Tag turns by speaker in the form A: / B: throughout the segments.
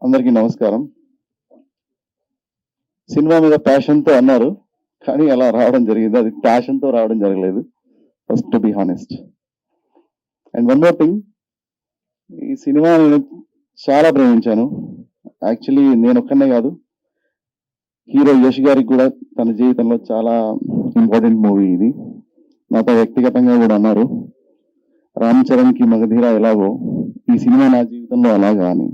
A: అందరికీ నమస్కారం. సినిమా మీద ప్యాషన్తో అన్నారు, కానీ అలా రావడం జరిగింది. అది ప్యాషన్తో రావడం జరగలేదు, first to be honest. And one more thing, ఈ సినిమా నేను చాలా ప్రేమించాను. యాక్చువల్లీ నేను ఒక్కనే కాదు, హీరో యష్ గారికి కూడా తన జీవితంలో చాలా ఇంపార్టెంట్ మూవీ ఇది. నాతో వ్యక్తిగతంగా కూడా అన్నారు, రామ్ చరణ్కి మగధీర ఎలాగో ఈ సినిమా నా జీవితంలో అలాగా అని.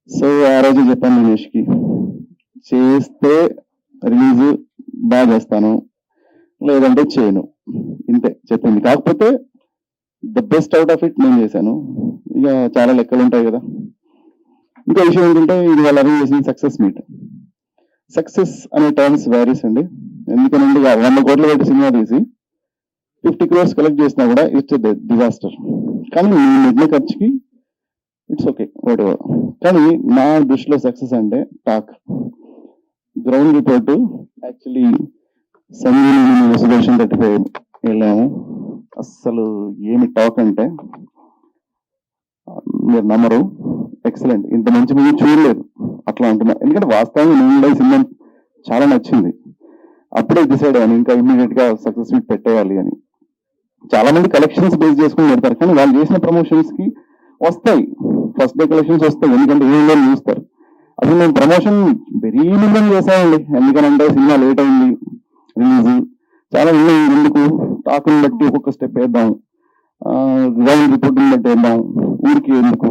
A: సో ఆ రోజు చెప్పాను నేను యష్కి, చేస్తే రిలీజ్ బాగా చేస్తాను, లేదంటే చేయను, ఇంతే చెప్పింది. కాకపోతే the best out of it నేను చేశాను. ఇక చాలా లెక్కలు ఉంటాయి కదా. ఇంకో విషయం ఏంటంటే, ఇది వాళ్ళు అరేంజ్ చేసిన సక్సెస్ మీట్. సక్సెస్ అనే టర్మ్స్ వ్యారీస్ అండి. ఎందుకనంటే 100 కోట్లు పెట్టి సినిమా తీసి 50 crores కలెక్ట్ చేసినా కూడా ఇట్స్ డిజాస్టర్. కానీ నేను పెట్టిన ఖర్చుకి ఇట్స్ ఓకే, వాట్ ఎవర్. కానీ నా దృష్టిలో సక్సెస్ అంటే talk, ground report. Actually Sanjeevani Sudarshan 35 వెళ్ళాము. అస్సలు ఏమి టాక్ అంటే మీరు నమ్మరు, ఎక్సలెంట్. ఇంత మంచి మూవీ చూడలేదు అట్లా అంటున్నా. ఎందుకంటే వాస్తవంగా నేను సినిమా చాలా నచ్చింది. అప్పుడే డిసైడ్ అయ్యాను ఇంకా ఇమ్మీడియట్ గా సక్సెస్ మీట్ పెట్టేయాలి అని. చాలా మంది కలెక్షన్స్ బేస్ చేసుకుని పెడతారు, కానీ వాళ్ళు చేసిన ప్రమోషన్స్ కి వస్తాయి, ఫస్ట్ డే కలెక్షన్స్ వస్తాయి, ఎందుకంటే ఏం చూస్తారు. అసలు మేము ప్రమోషన్ వెరీ మినిమం చేసామండి. ఎందుకనంటే సినిమా లేట్ అయింది రిలీజ్. చాలా ఎందుకు టాక్ని బట్టి ఒక్కొక్క స్టెప్ వేద్దాం, గ్రౌండ్ రిపోర్ట్ని బట్టి వేద్దాం, ఊరికి ఎందుకు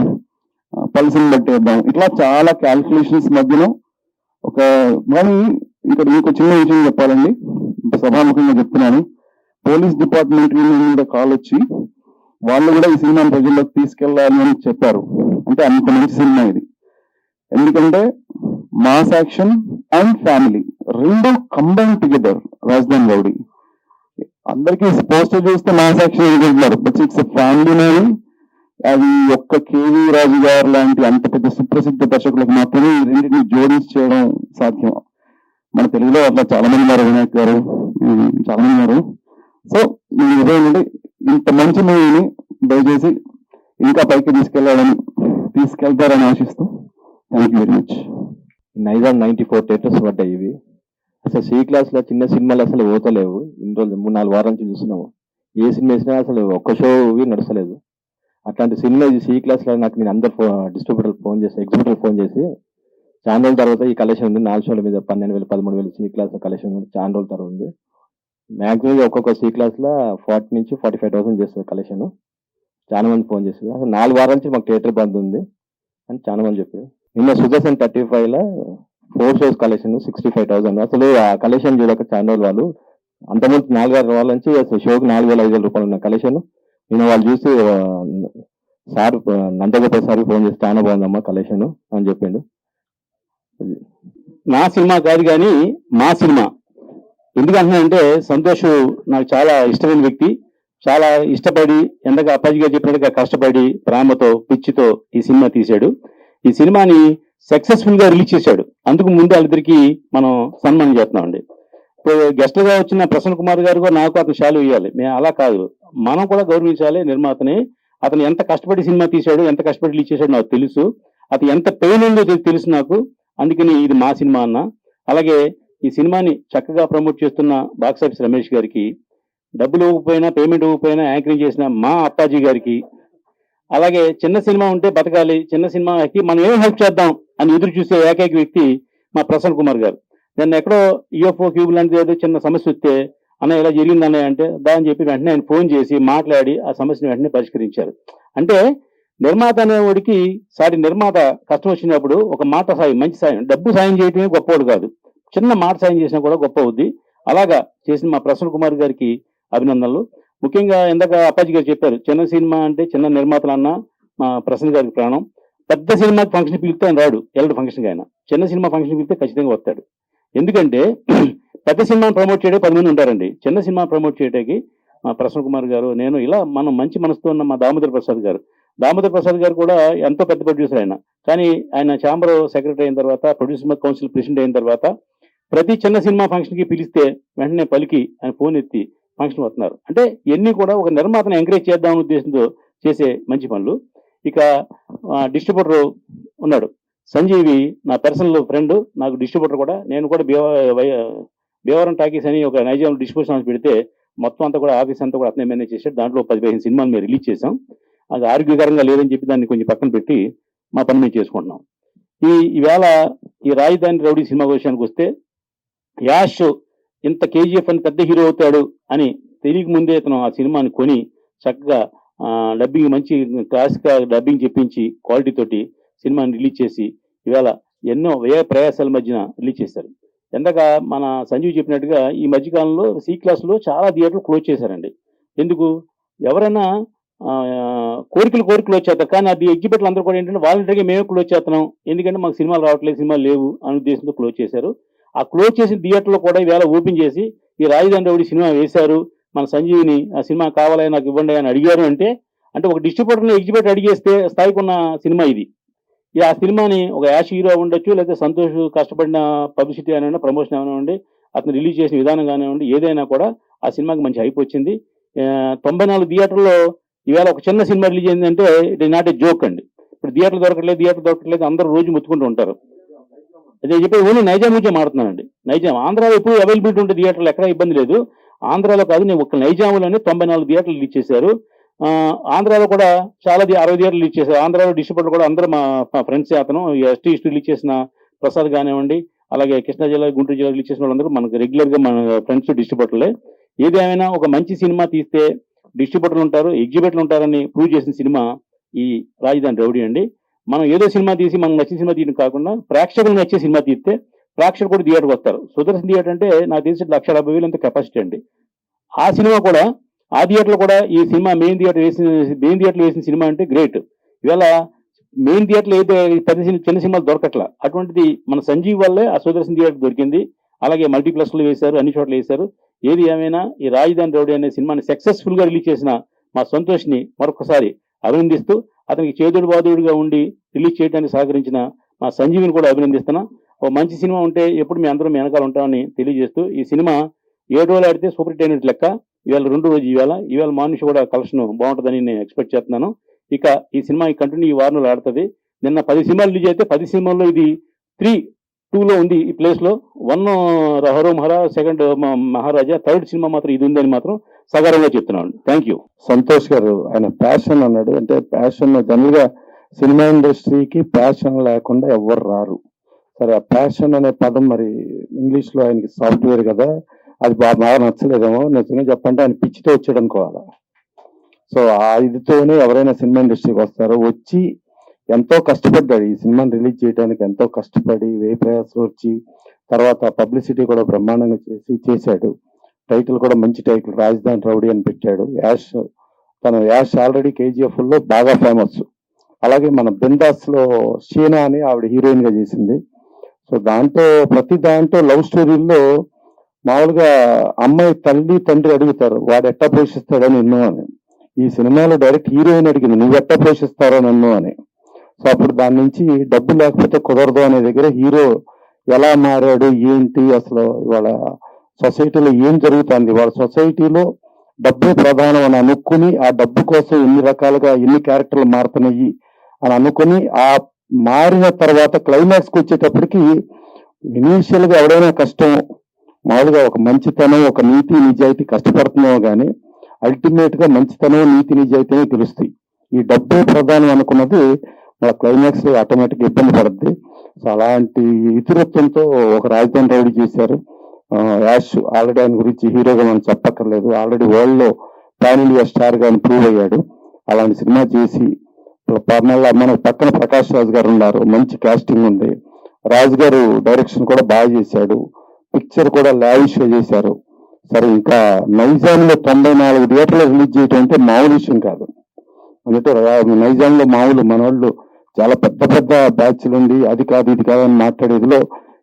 A: పల్స్ని బట్టి వేద్దాం, ఇట్లా చాలా క్యాల్కులేషన్స్ మధ్యలో ఒక. కానీ ఇక్కడ ఇంకో చిన్న విషయం చెప్పాలండి, సభాముఖంగా చెప్తున్నాను. పోలీస్ డిపార్ట్మెంట్ మీద కాల్ వచ్చి వాళ్ళు కూడా ఈ సినిమాని ప్రజల్లోకి తీసుకెళ్లాలి అని చెప్పారు. అంటే అంత మంచి సినిమా ఇది. ఎందుకంటే మాస్ యాక్షన్ అండ్ ఫ్యామిలీ రెండు కంబైన్ టుగెదర్. రాజధాని రౌడీ అందరికీ పోస్టర్ చూస్తే మాస్ యాక్షన్ అనుకుంటున్నారు, బట్ ఇట్స్ ఫ్యామిలీ మూవీ. అది ఒక్క కేవీ రాజు గారు లాంటి అంత పెద్ద సుప్రసిద్ధ దర్శకులకు మాత్రమే ఈ రెండింటిని జోడించి చేయడం సాధ్యం. మన తెలుగులో అట్లా చాలా మంది ఉన్నారు, వినాయక్ గారు, చాలా మంది ఉన్నారు. సో ఇదేంటంటే ఇంత మంచి మూవీని దయచేసి ఇంకా పైకి తీసుకెళ్తారని ఆశిస్తూ thank you very much.
B: Nizam 94 theatres పడ్డాయి ఇవి. అసలు సి క్లాస్ లో చిన్న సినిమాలు అసలు పోతలేవు. ఇన్ని రోజులు 3-4 వారాల నుంచి చూస్తున్నాము. ఏ సినిమా వేసినా అసలు ఒక్క షో నడచలేదు. అట్లాంటి సినిమా ఇది సి క్లాస్ లో. నాకు నేను అందరు డిస్ట్రిబ్యూటర్ ఫోన్ చేసి, ఎగ్జిబ్యూటర్ ఫోన్ చేసి, చాలా రోజుల తర్వాత ఈ కలెక్షన్ ఉంది, 4 షోల మీద 12,000 13,000 సి క్లాస్ కలెక్షన్ ఉంది, చాలా రోజుల తర్వాత ఉంది. మ్యాక్సిమం ఒక్కొక్క సి క్లాస్ లో 40 నుంచి 45,000 చేస్తుంది కలెక్షన్. చాలా మంది ఫోన్ చేస్తుంది. అసలు 4 వారాల నుంచి మాకు థియేటర్ బంద్ ఉంది అని చాలా మంది చెప్పారు. నిన్న సుదర్శన్ 35 లో 4 షోస్ కలెక్షన్ 65,000. అసలు ఆ కలెక్షన్ చూడక చాలా రోజులు వాళ్ళు అంతకుముందు 4-6 వారాల నుంచి అసలు షోకి 4,500 రూపాయలు ఉన్న కలెక్షన్. నేను వాళ్ళు చూసి సార్ నందగోపాల్ సార్ ఫోన్ చేసి చాలా బాగుందమ్మా కలెక్షన్ అని చెప్పిండు.
C: నా సినిమా కాదు కానీ మా సినిమా. ఎందుకంటున్నానంటే సంతోష్ నాకు చాలా ఇష్టమైన వ్యక్తి. చాలా ఇష్టపడి, ఎంతగా అప్పాజీ గారు చెప్పినట్టుగా కష్టపడి, ప్రేమతో, పిచ్చితో ఈ సినిమా తీశాడు. ఈ సినిమాని సక్సెస్ఫుల్ గా రిలీజ్ చేశాడు. అందుకు ముందు వాళ్ళిద్దరికి మనం సన్మానం చేస్తున్నామండి. ఇప్పుడు గెస్ట్లుగా వచ్చిన ప్రసన్న కుమార్ గారు కూడా నాకు అతను షాలు ఇవ్వాలి. మేము అలా కాదు, మనం కూడా గౌరవించాలి నిర్మాతని. అతను ఎంత కష్టపడి సినిమా తీశాడు, ఎంత కష్టపడి రిలీజ్ చేశాడు నాకు తెలుసు. అతను ఎంత పెయిన్ ఉందో తెలుసు నాకు. అందుకని ఇది మా సినిమా అన్న. అలాగే ఈ సినిమాని చక్కగా ప్రమోట్ చేస్తున్న బాక్స్ ఆఫీస్ రమేష్ గారికి, డబ్బులు ఇవ్వకపోయినా, పేమెంట్ ఇవ్వకపోయినా యాంకరింగ్ చేసిన మా అప్పాజీ గారికి, అలాగే చిన్న సినిమా ఉంటే బతకాలి, చిన్న సినిమాకి మనం ఏం హెల్ప్ చేద్దాం అని ఎదురు చూసే ఏకైక వ్యక్తి మా ప్రసన్న కుమార్ గారు. దాన్ని ఎక్కడో యూఎఫ్ఓ క్యూబ్ లాంటిది ఏదో చిన్న సమస్య వస్తే, అన్న ఇలా జరిగిందన్నయ్య అంటే దాని చెప్పి వెంటనే ఆయన ఫోన్ చేసి మాట్లాడి ఆ సమస్యను వెంటనే పరిష్కరించారు. అంటే నిర్మాత అనేవాడికి సాటి నిర్మాత కష్టం వచ్చినప్పుడు ఒక మాట సాయం, మంచి సాయం, డబ్బు సాయం చేయటమే గొప్పవాడు కాదు, చిన్న మాట సాయం చేసినా కూడా గొప్ప అవుద్ది. అలాగా చేసిన మా ప్రసన్న కుమార్ గారికి అభినందనలు. ముఖ్యంగా ఇందాక అప్పాజీ గారు చెప్పారు, చిన్న సినిమా అంటే చిన్న నిర్మాతలన్నా మా ప్రసన్న గారికి ప్రాణం. పెద్ద సినిమాకి ఫంక్షన్ పిలిస్తే ఆయన రాడు, ఎల్లడు ఫంక్షన్కి. ఆయన చిన్న సినిమా ఫంక్షన్ పిలిస్తే ఖచ్చితంగా వస్తాడు. ఎందుకంటే పెద్ద సినిమాని ప్రమోట్ చేయడానికి 10 మంది ఉంటారండి. చిన్న సినిమా ప్రమోట్ చేయడానికి మా ప్రసన్న కుమార్ గారు, నేను, ఇలా మనం మంచి మనసుతో ఉన్న మా దామోదర్ ప్రసాద్ గారు కూడా ఎంతో పెద్ద ప్రొడ్యూసర్ ఆయన. కానీ ఆయన ఛాంబర్ సెక్రటరీ అయిన తర్వాత, ప్రొడ్యూసర్ కౌన్సిల్ ప్రెసిడెంట్ అయిన తర్వాత, ప్రతి చిన్న సినిమా ఫంక్షన్కి పిలిస్తే వెంటనే పలికి ఆయన ఫోన్ ఎత్తి ఫంక్షన్ వస్తున్నారు. అంటే ఇవన్నీ కూడా ఒక నిర్మాతను ఎంకరేజ్ చేద్దామనే ఉద్దేశంతో చేసే మంచి పనులు. ఇక డిస్ట్రిబ్యూటర్ ఉన్నాడు, సంజీవి నా పర్సనల్ ఫ్రెండ్, నాకు డిస్ట్రిబ్యూటర్ కూడా. నేను కూడా భీమవరం టాకీస్ అని ఒక నైజాం డిస్ట్రిబ్యూషన్ హౌస్ పెడితే మొత్తం అంతా కూడా ఆఫీస్ అంతా కూడా అతనే మేనేజ్ చేశాడు. దాంట్లో 10-15 సినిమాలు మేము రిలీజ్ చేసాం. అది ఆరోగ్యకరంగా లేదని చెప్పి దాన్ని కొంచెం పక్కన పెట్టి మా పని మేము చేసుకుంటున్నాం. ఈవేళ ఈ రాజధాని రౌడీ సినిమా విషయానికి వస్తే, యాష్ ఇంత కేజీఎఫ్ అని పెద్ద హీరో అవుతాడు అని తెలియక ముందే అతను ఆ సినిమాని కొని చక్కగా డబ్బింగ్ మంచి క్లాసిక్ డబ్బింగ్ చెప్పించి క్వాలిటీ తోటి సినిమాని రిలీజ్ చేసి ఇవాళ ఎన్నో వ్యయ ప్రయాసాల మధ్యన రిలీజ్ చేశారు. ఎందాక మన సంజీవ్ చెప్పినట్టుగా ఈ మధ్యకాలంలో సి క్లాస్లో చాలా థియేటర్లు క్లోజ్ చేశారండి. ఎందుకు? ఎవరైనా కోరికలు వచ్చేస్తారు, కానీ అది ఎగ్జిబిట్లు అందరూ కూడా ఏంటంటే వాలంటరీగా మేమే క్లోజ్ చేస్తున్నాం, ఎందుకంటే మాకు సినిమాలు రావట్లేదు, సినిమాలు లేవు అనే ఉద్దేశంతో క్లోజ్ చేశారు. ఆ క్లోజ్ చేసిన థియేటర్లో కూడా ఈవేళ ఓపెన్ చేసి ఈ రాజధాని రౌడీ సినిమా వేశారు, మన సంజీవిని ఆ సినిమా కావాలని నాకు ఇవ్వండి అని అడిగారు అంటే ఒక డిస్ట్రిబ్యూటర్ని ఎగ్జిబిట్ అడిగేస్తే స్థాయికి ఉన్న సినిమా ఇది. ఆ సినిమాని ఒక యాష్ హీరో ఉండొచ్చు, లేదా సంతోష్ కష్టపడిన పబ్లిసిటీ అనివ్వండి, ప్రమోషన్ అనివ్వండి, అతను రిలీజ్ చేసిన విధానం కానివ్వండి, ఏదైనా కూడా ఆ సినిమాకి మంచి హైప్ వచ్చింది. 94 థియేటర్లో ఈవేళ ఒక చిన్న సినిమా రిలీజ్ అయిందంటే it is not a joke అండి. ఇప్పుడు థియేటర్లు దొరకట్లేదు అందరూ రోజు ముత్తుకుంటూ ఉంటారు. అదే చెప్పి ఓన్లీ నైజాం గురించి మాట్లాడుతున్నానండి. నైజాం, ఆంధ్రాలో ఎప్పుడు అవైలబిలిటీ ఉంటే థియేటర్లు ఎక్కడ ఇబ్బంది లేదు. ఆంధ్రాలో కాదు, నేను ఒక నైజాంలోనే 94 థియేటర్లు రిలీజ్ చేశారు. ఆంధ్రాలో కూడా చాలా 60 థియేటర్లు రిలీజ్ చేశారు. ఆంధ్రాలో డిస్ట్రిబ్యూటర్ కూడా అందరూ మా ఫ్రెండ్స్. అతను ఎస్టీ రిలీజ్ చేసిన ప్రసాద్ కానివ్వండి, అలాగే కృష్ణా జిల్లా, గుంటూరు జిల్లా రిలీజ్ చేసిన వాళ్ళందరూ మనకు రెగ్యులర్గా మన ఫ్రెండ్స్ డిస్ట్రిబ్యూటర్లే. ఏదేమైనా ఒక మంచి సినిమా తీస్తే డిస్ట్రిబ్యూటర్లు ఉంటారు, ఎగ్జిబిటర్లు ఉంటారని ప్రూవ్ చేసిన సినిమా ఈ రాజధాని రౌడీ అండి. మనం ఏదో సినిమా తీసి మనకు నచ్చిన సినిమా తీయడం కాకుండా ప్రేక్షకులు నచ్చే సినిమా తీస్తే ప్రేక్షకులు కూడా థియేటర్కి వస్తారు. సుదర్శన్ థియేటర్ అంటే నాకు తెలిసి 1,70,000 అంత కెపాసిటీ అండి. ఆ సినిమా కూడా ఆ థియేటర్లో కూడా ఈ సినిమా మెయిన్ థియేటర్లో వేసిన సినిమా అంటే గ్రేట్. ఇవాళ మెయిన్ థియేటర్లో అయితే పెద్ద చిన్న సినిమాలు దొరకట్లా, అటువంటిది మన సంజీవ్ వల్లే ఆ సుదర్శన్ థియేటర్ దొరికింది. అలాగే మల్టీప్లెక్స్లో వేశారు, అన్ని చోట్ల వేశారు. ఏది ఏమైనా ఈ రాజధాని రౌడీ అనే సినిమాని సక్సెస్ఫుల్ గా రిలీజ్ చేసిన మా సంతోష్ని మరొకసారి అభినందిస్తూ, అతనికి చేదుడు బాదుడుగా ఉండి రిలీజ్ చేయడానికి సహకరించిన మా సంజీవిని కూడా అభినందిస్తున్నా. ఒక మంచి సినిమా ఉంటే ఎప్పుడు మీ అందరం మీ వెనకాల ఉంటామని తెలియజేస్తూ, ఈ సినిమా 7 రోజులు ఆడితే సూపర్ హిట్ అయినట్టు లెక్క. ఇవాళ 2వ రోజు, ఇవాళ మార్నింగ్ కూడా కలెక్షన్ బాగుంటుందని నేను ఎక్స్పెక్ట్ చేస్తున్నాను. ఇక ఈ సినిమా కంటిన్యూ ఈ వారంలో ఆడుతుంది. నిన్న 10 సినిమాలు రిలీజ్ అయితే 10 సినిమాల్లో ఇది 3-2లో ఉంది. ఈ ప్లేస్ లో 1 హరో మహారా, 2 మహారాజా, 3rd సినిమా మాత్రం ఇది ఉందని మాత్రం సగర్వంగా చెప్తున్నాను. Thank you.
A: సంతోష్ గారు ఆయన ప్యాషన్ అన్నాడు. అంటే ప్యాషన్ జనరల్ గా సినిమా ఇండస్ట్రీకి ప్యాషన్ లేకుండా ఎవరు రారు. సరే, ఆ ప్యాషన్ అనే పదం మరి ఇంగ్లీష్ లో ఆయనకి సాఫ్ట్వేర్ కదా, అది బాగా నచ్చలేదేమో. నిజంగా చెప్పంటే ఆయన పిచ్చితో వచ్చాడు అనుకోవాలా. సో ఆ ఇదితోనే ఎవరైనా సినిమా ఇండస్ట్రీకి వస్తారో, వచ్చి ఎంతో కష్టపడ్డాడు ఈ సినిమాని రిలీజ్ చేయడానికి. ఎంతో కష్టపడి వ్యయ ప్రయాసం వచ్చి తర్వాత పబ్లిసిటీ కూడా బ్రహ్మాండంగా చేశాడు. టైటిల్ కూడా మంచి టైటిల్, రాజధాని రౌడీ అని పెట్టాడు. యాష్ ఆల్రెడీ కేజీఎఫ్ లో బాగా ఫేమస్. అలాగే మన బిందాస్ లో షీనా అని ఆవిడ హీరోయిన్ గా చేసింది. సో ప్రతి దాంట్లో లవ్ స్టోరీల్లో మామూలుగా అమ్మాయి తల్లి తండ్రి అడుగుతారు వాడు ఎట్టా పోషిస్తాడో నిన్ను అని. ఈ సినిమాలో డైరెక్ట్ హీరోయిన్ అడిగింది నువ్వు ఎట్టా పోషిస్తారో నన్ను అని. సో అప్పుడు దాని నుంచి డబ్బు లేకపోతే కుదరదు అనే దగ్గర హీరో ఎలా మారాడు, ఏంటి అసలు ఇవాళ సొసైటీలో ఏం జరుగుతుంది, వాళ్ళ సొసైటీలో డబ్బే ప్రధానం అని అనుకుని ఆ డబ్బు కోసం ఎన్ని రకాలుగా ఎన్ని క్యారెక్టర్లు మారుతున్నాయి అని అనుకుని ఆ మారిన తర్వాత క్లైమాక్స్కి వచ్చేటప్పటికి ఇనీషియల్ గా ఎవడైనా కష్టం, మామూలుగా ఒక మంచితనం, ఒక నీతి నిజాయితీ కష్టపడుతున్నావు కానీ అల్టిమేట్ గా మంచితనం నీతి నిజాయితీనే తెలుస్తాయి. ఈ డబ్బే ప్రధానం అనుకున్నది మన క్లైమాక్స్ లో ఆటోమేటిక్ ఇబ్బంది పడుద్ది. సో అలాంటి ఇతరత్వంతో ఒక రాజధాని రౌడీ చేశారు. యాష్ ఆల్రెడీ ఆయన గురించి హీరోగా మనం చెప్పక్కర్లేదు, ఆల్రెడీ వరల్డ్ లో పాన్ ఇండియా స్టార్ గా ప్రూవ్ అయ్యాడు. అలాంటి సినిమా చేసి మన పక్కన ప్రకాష్ రాజ్ గారు ఉన్నారు, మంచి కాస్టింగ్ ఉంది. రాజు గారు డైరెక్షన్ కూడా బాగా చేశాడు, పిక్చర్ కూడా లావిష్ గా చేశారు. సరే, ఇంకా నైజాంలో 94 థియేటర్లు రిలీజ్ చేయడం అంటే మామూలు విషయం కాదు. అందుకే నైజాంలో మామూలు మన వాళ్ళు చాలా పెద్ద పెద్ద బ్యాచ్లు ఉండి అది కాదు ఇది కాదు అని మాట్లాడేదిలో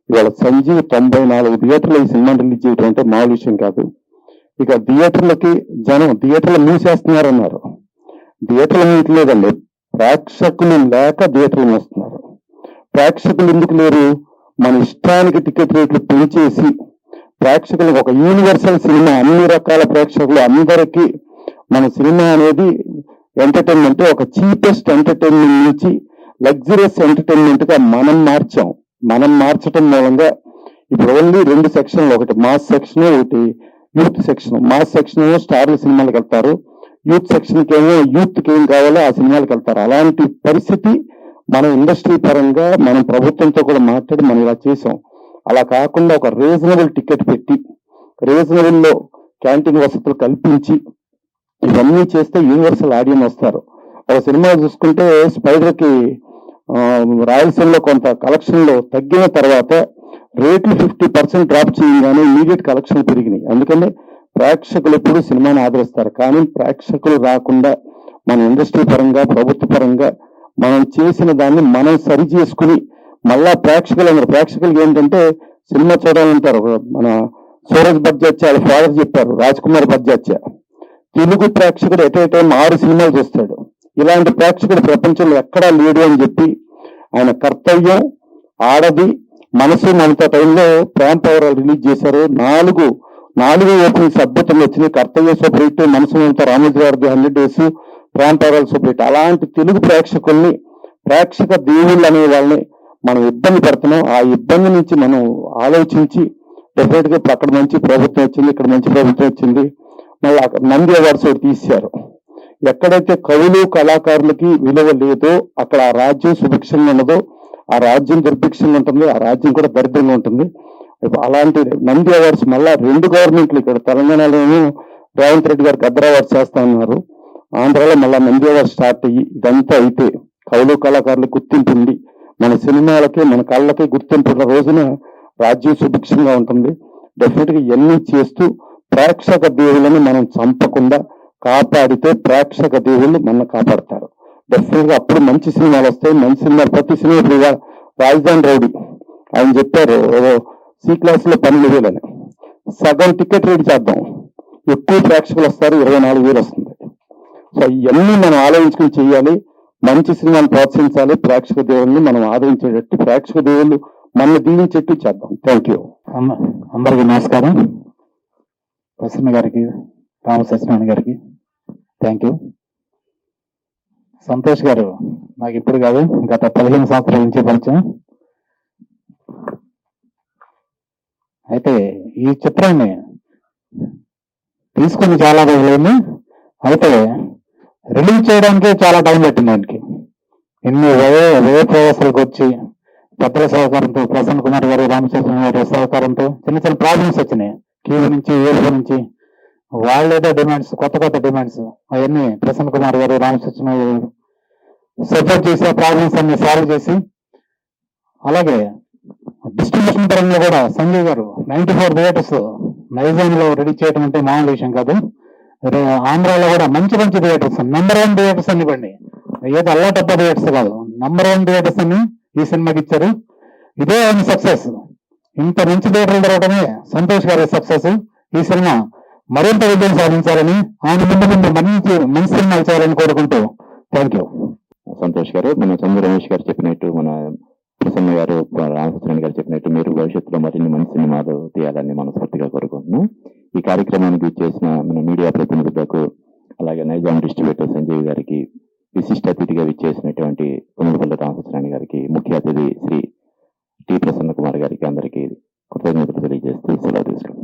A: ఇవాళ సంజీవ్ 94 థియేటర్లు ఈ సినిమా రిలీజ్ చేయడం అంటే మామూలు విషయం కాదు. ఇక థియేటర్లు మూసేస్తున్నారన్నారు. థియేటర్లు మూయట్లేదండి, ప్రేక్షకులు లేక థియేటర్లు మూస్తున్నారు. ప్రేక్షకులు ఎందుకు లేరు? మన ఇష్టానికి టికెట్ రేట్లు పెంచేసి ప్రేక్షకులకు ఒక యూనివర్సల్ సినిమా, అన్ని రకాల ప్రేక్షకులు అందరికీ మన సినిమా అనేది ఎంటర్టైన్మెంట్, ఒక చీపెస్ట్ ఎంటర్టైన్మెంట్ నుంచి లగ్జరియస్ ఎంటర్టైన్మెంట్ గా మనం మార్చాం. మనం మార్చడం మూలంగా ఇప్పుడు ఓన్లీ 2 సెక్షన్లు, ఒకటి మాస్ సెక్షన్, ఒకటి యూత్ సెక్షన్. మాస్ సెక్షన్ ఏమో స్టార్ల సినిమాలకు వెళ్తారు, యూత్ సెక్షన్ కి ఏమో యూత్ కి ఏం కావాలో ఆ సినిమాలకు వెళ్తారు. అలాంటి పరిస్థితి మన ఇండస్ట్రీ పరంగా మనం ప్రభుత్వంతో కూడా మాట్లాడి మనం ఇలా చేసాం. అలా కాకుండా ఒక రీజనబుల్ టికెట్ పెట్టి, రీజనబుల్ లో క్యాంటీన్ వసతులు కల్పించి ఇవన్నీ చేస్తే యూనివర్సల్ ఆడియన్స్ వస్తారు. ఒక సినిమా చూసుకుంటే స్పైడర్ కి రాయలసీమలో కొంత కలెక్షన్ లో తగ్గిన తర్వాత రేట్లు 50% డ్రాప్ చేయగానే ఇమీడియట్ కలెక్షన్ పెరిగినాయి. అందుకని ప్రేక్షకులు ఎప్పుడు సినిమాని ఆదరిస్తారు. కానీ ప్రేక్షకులు రాకుండా మన ఇండస్ట్రీ పరంగా, ప్రభుత్వ పరంగా మనం చేసిన దాన్ని మనం సరి చేసుకుని మళ్ళా ప్రేక్షకులకి ఏంటంటే సినిమా చూడాలంటారు. మన సూరజ్ బడ్జెట్ వాళ్ళ ఫాదర్ చెప్పారు, రాజ్ కుమార్ బడ్జెట్ తెలుగు ప్రేక్షకుడు ఎట్ ఏ టైం 6 సినిమాలు చూస్తాడు. ఇలాంటి ప్రేక్షకుడు ప్రపంచంలో ఎక్కడా లేడు అని చెప్పి ఆయన కర్తవ్యం, ఆడది, మనసు, మమత టైంలో ప్రేమ పవరాలు రిలీజ్ చేశారు. 4 ఓపెనింగ్స్ అద్భుతంగా వచ్చినాయి. కర్తవ్య సూపర్ హిట్, మనసు మమత రామోజీ గారిది 100 డేస్, ప్రేమ పవరాలు సూపర్ హిట్. అలాంటి తెలుగు ప్రేక్షకుల్ని, ప్రేక్షక దేవుళ్ళు అనే వాళ్ళని మనం ఇబ్బంది పెడుతున్నాం. ఆ ఇబ్బంది నుంచి మనం ఆలోచించి డెఫినెట్ గా ఇప్పుడు అక్కడ మంచి ప్రభుత్వం వచ్చింది, ఇక్కడ మంచి ప్రభుత్వం వచ్చింది. మళ్ళీ నంది అవార్డ్స్ ఒకటి తీశారు. ఎక్కడైతే కవులు, కళాకారులకి విలువ లేదో అక్కడ ఆ రాజ్యం సుభిక్షంగా ఉండదో, ఆ రాజ్యం దుర్భిక్షంగా ఉంటుంది, ఆ రాజ్యం కూడా దరిద్రంగా ఉంటుంది. అలాంటి నంది అవార్డ్స్ మళ్ళా 2 గవర్నమెంట్లు, ఇక్కడ తెలంగాణలోనూ రేవంత్ రెడ్డి గారు గద్దర్ అవార్డ్స్ చేస్తా ఉన్నారు, ఆంధ్రాలో మళ్ళా నంది అవార్డ్స్ స్టార్ట్ అయ్యి ఇదంతా అయితే కవులు, కళాకారులు గుర్తింపు ఉంది, మన సినిమాలకి, మన కళ్ళకి గుర్తింపు ఉన్న రోజున రాజ్యం సుభిక్షంగా ఉంటుంది. డెఫినెట్ గా ఇవన్నీ చేస్తూ ప్రేక్షక దేవుళ్ళని మనం చంపకుండా కాపాడితే ప్రేక్షక దేవుళ్ళు మన కాపాడతారు. డెఫినెట్ గా అప్పుడు మంచి సినిమాలు వస్తాయి. మంచి సినిమాలు ప్రతి సినిమా, ఇప్పుడు రాజధాని రౌడీ ఆయన చెప్పారు సి క్లాస్ లో 12,000 అని, సగం టికెట్ రేట్ చేద్దాం, ఎక్కువ ప్రేక్షకులు వస్తారు, 24,000 వస్తుంది. సో ఇవన్నీ మనం ఆలోచించుకుని చేయాలి. మంచి సినిమాను ప్రోత్సహించాలి, ప్రేక్షక దేవుళ్ళని మనం ఆదరించేటట్టు, ప్రేక్షక దేవుళ్ళు మన దీవించేట్టు చేద్దాం. Thank you.
C: అందరికీ నమస్కారం. ప్రసన్న గారికి, రామ సత్యనారాయణ గారికి థ్యాంక్ యూ. సంతోష్ గారు నాకు ఇప్పుడు కాదు, గత 15 సంవత్సరాల నుంచి పరిచయం. అయితే ఈ చిత్రాన్ని తీసుకుని చాలా రోజులైంది. అయితే రిలీజ్ చేయడానికి చాలా టైం పట్టింది ఆయనకి. ఇన్ని వ్యయ ప్రయాసాలకు వచ్చి పెద్దల సహకారంతో, ప్రసన్న కుమార్ గారు, రామచంద్ర గారి సహకారంతో చిన్న చిన్న ప్రాబ్లమ్స్ వచ్చినాయి. క్యూ నుంచి, ఏడుపు నుంచి, వాళ్ళేదో డిమాండ్స్, కొత్త డిమాండ్స్, అవన్నీ ప్రసన్న కుమార్ గారు, రామచంద్ర గారు సపోర్ట్ చేసి ఆ ప్రాబ్లమ్స్ అన్ని సాల్వ్ చేసి, అలాగే డిస్ట్రిబ్యూషన్ పరంగా కూడా సంజయ్ గారు 94 థియేటర్స్ నైజాం లో రెడీ చేయడం అంటే మామూలు విషయం కాదు. ఆంధ్రాలో కూడా మంచి థియేటర్స్, నంబర్ 1 థియేటర్స్ అని ఇవ్వండి, ఏదో అల్లాటప్ప థియేటర్స్ కాదు, నంబర్ 1 థియేటర్స్ అని ఈ సినిమాకి ఇచ్చారు. ఇదే ఆయన సక్సెస్. ఇంత మంచి థియేటర్లు దొరకడమే సంతోష్ గారి సక్సెస్. ఈ సినిమా మరింత విజయం సాధించాలని, ఆయన ముందు మంచి సినిమాలు చేయాలని కోరుకుంటూ థ్యాంక్ యూ.
B: సంతోష్ గారు, మన చంద్ర రమేష్ గారు చెప్పినట్టు, మన ప్రసన్న గారు, రామకృష్ణ గారు చెప్పినట్టు మీరు భవిష్యత్తులో మరిన్ని మంచి సినిమాలు తీయాలని మనస్ఫూర్తిగా కోరుకుంటున్నాం. ఈ కార్యక్రమానికి చేసిన మన మీడియా ప్రతినిధులకు, అలాగే నైజాం డిస్ట్రిబ్యూటర్ సంజయ్ గారికి, విశిష్ట అతిథిగా విచ్చేసినటువంటి పునరుపల్లి రామకృష్ణ గారికి, ముఖ్య అతిథి శ్రీ టి ప్రసన్న కుమార్ గారికి అందరికీ కృతజ్ఞతలు తెలియజేస్తూ సెలవు తీసుకుంటాం.